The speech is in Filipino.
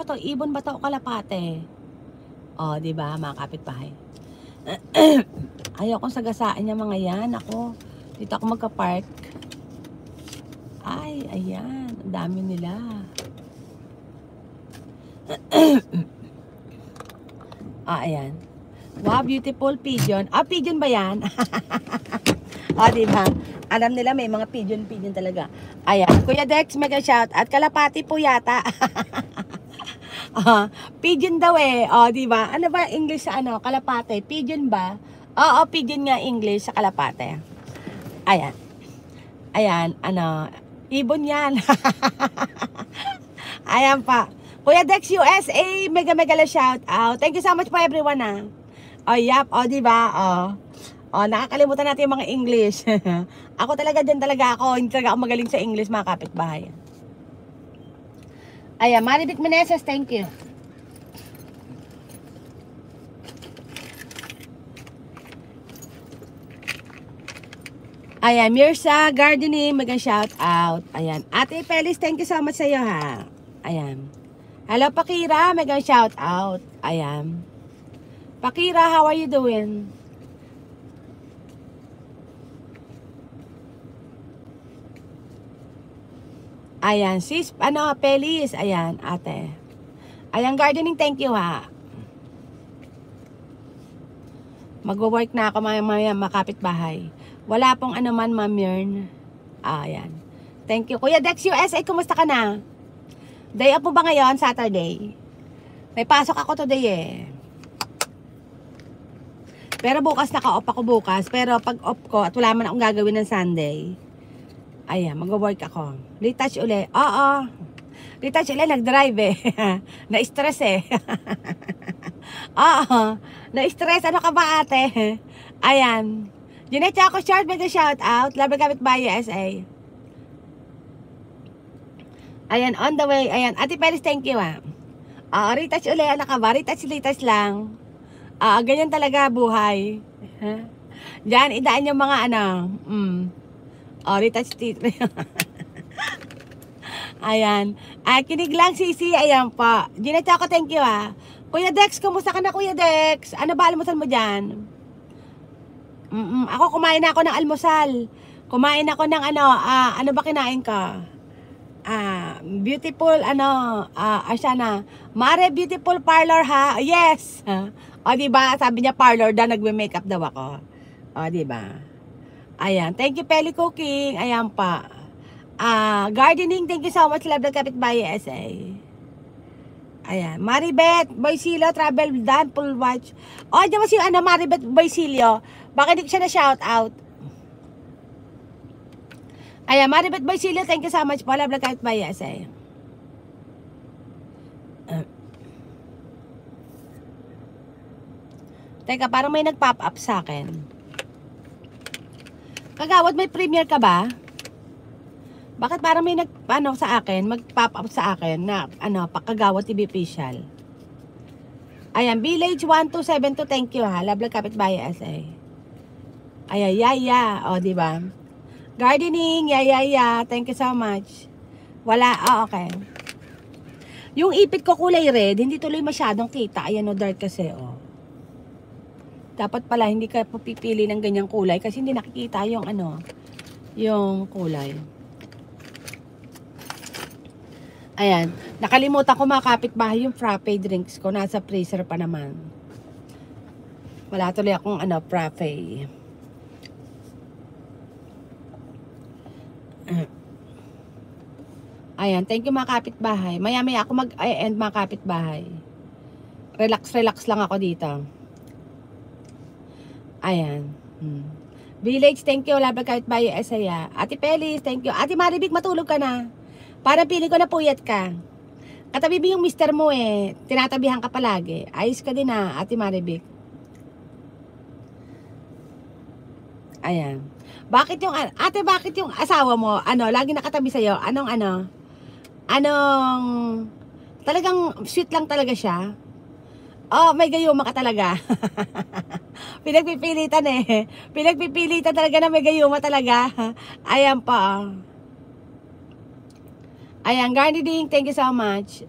to, ibon ba to o kalapate? O, di ba, mga kapitbahay? Ayaw kong sagasaan niya mga yan. Ako, dito ako magka-park. Ay, ayan. Ang dami nila. Ayan. Wow, beautiful pigeon. Pigeon ba yan? Diba? Alam nila may mga pigeon talaga. Ayan. Kuya Dex, mega shout. At kalapati po yata. Pigeon daw eh. Diba? Ano ba English sa ano? Kalapate. Pigeon ba? Oo, pigeon nga English sa kalapate. Ayan. Ayan, ano. Ibon yan. Ayan pa. Kuya Dex USA, mega shout out. Thank you so much po everyone yap, diba? Nakakalimutan natin yung mga English. Ako talaga dyan talaga ako. Hindi talaga ako magaling sa English, mga kapitbahay. Ayan, Maribit Meneses, thank you. Ayan, Mirsa Gardening, mega shout out. Ayan, Ate Pelis, thank you so much sa iyo ha. Ayan. Hello Pakira, mega shout out. Ayan. Pakira, how are you doing? Ayan, sis, Pelis. Ayan, ate. Ayan, gardening, thank you ha. Magwo-work na ako mamaya makapit bahay. Wala pong ano man, Ma'am Yern. Ayan. Thank you. Kuya Dex USA, kumusta ka na? Day off mo ba ngayon? Saturday? May pasok ako today eh. Pero bukas naka-off ako bukas. Pero pag off ko at wala man akong gagawin ng Sunday, ayan, mag-work ako. Retouch uli. Oo. Retouch uli, nag-drive eh. Na-stress eh. Oo. Na-stress. Ano ka ba ate? Ayan. Jeanette ako short, mega shout out. Laban kapit by USA. Ayan, on the way. Ayan, Ate Peris, thank you retouch uli. Ano ka ba? Retouch lang. Ganyan talaga buhay. Diyan, idaan yung mga ano. Retouch teeth. Ayan. Kinig lang, Sisi. Ayan pa. Jeanette ako, thank you Kuya Dex, kumusta ka na, Kuya Dex? Ano ba almusal mo dyan? Ako kumain na ako ng almusal. Kumain ako ng ano ba kinain ka? Beautiful Ashana. Mare beautiful parlor ha. Yes. Diba? Sabi niya parlor daw, nagme-makeup daw ako. Diba? Ayan. Thank you Peli Cooking. Ayan pa. Gardening, thank you so much. Love the Kapitbahay SA. Ayan. Maribet Boysilio Travel Dan Full Watch. Diyan mo si Maribet Boysilio. Bakit hindi ko siya na shout out? Ayan, Maribet Boysilio, thank you so much po. Love the Kapitbahay SA. Teka, parang may nag-pop up sa akin. Kagawad, may premiere ka ba? Bakit parang may sa akin, mag-pop up sa akin na Kagawad TV official. Ayan, Village 1272, thank you Love the Kapitbahay SA. Diba? Gardening, thank you so much. Wala, okay. Yung ipit ko kulay red, hindi tuloy masyadong kita. Ayan dark kasi, Dapat pala, hindi ka pipili ng ganyang kulay kasi hindi nakikita yung yung kulay. Ayan, nakalimutan ko mga kapitbahay yung frappe drinks ko. Nasa freezer pa naman. Wala tuloy akong frappe. Ayan, thank you mga kapitbahay. Maya-maya ako mag-end mga kapitbahay. Relax lang ako dito. Ayan. Village, thank you. Love the Kapitbahay Esaya. Ate Pelis, thank you. Ate Maribik, matulog ka na. Para pili ko na puyat ka. Katabi yung mister mo tinatabihan ka palagi. Ayos ka din Ate Maribik. Ayan. Bakit yung asawa mo, lagi nakatabi sa'yo? Talagang sweet lang talaga siya? May gayuma ka talaga. Pinagpipilitan Pinagpipilitan talaga na may gayuma talaga. Ayan pa. Ayan, gardening, thank you so much.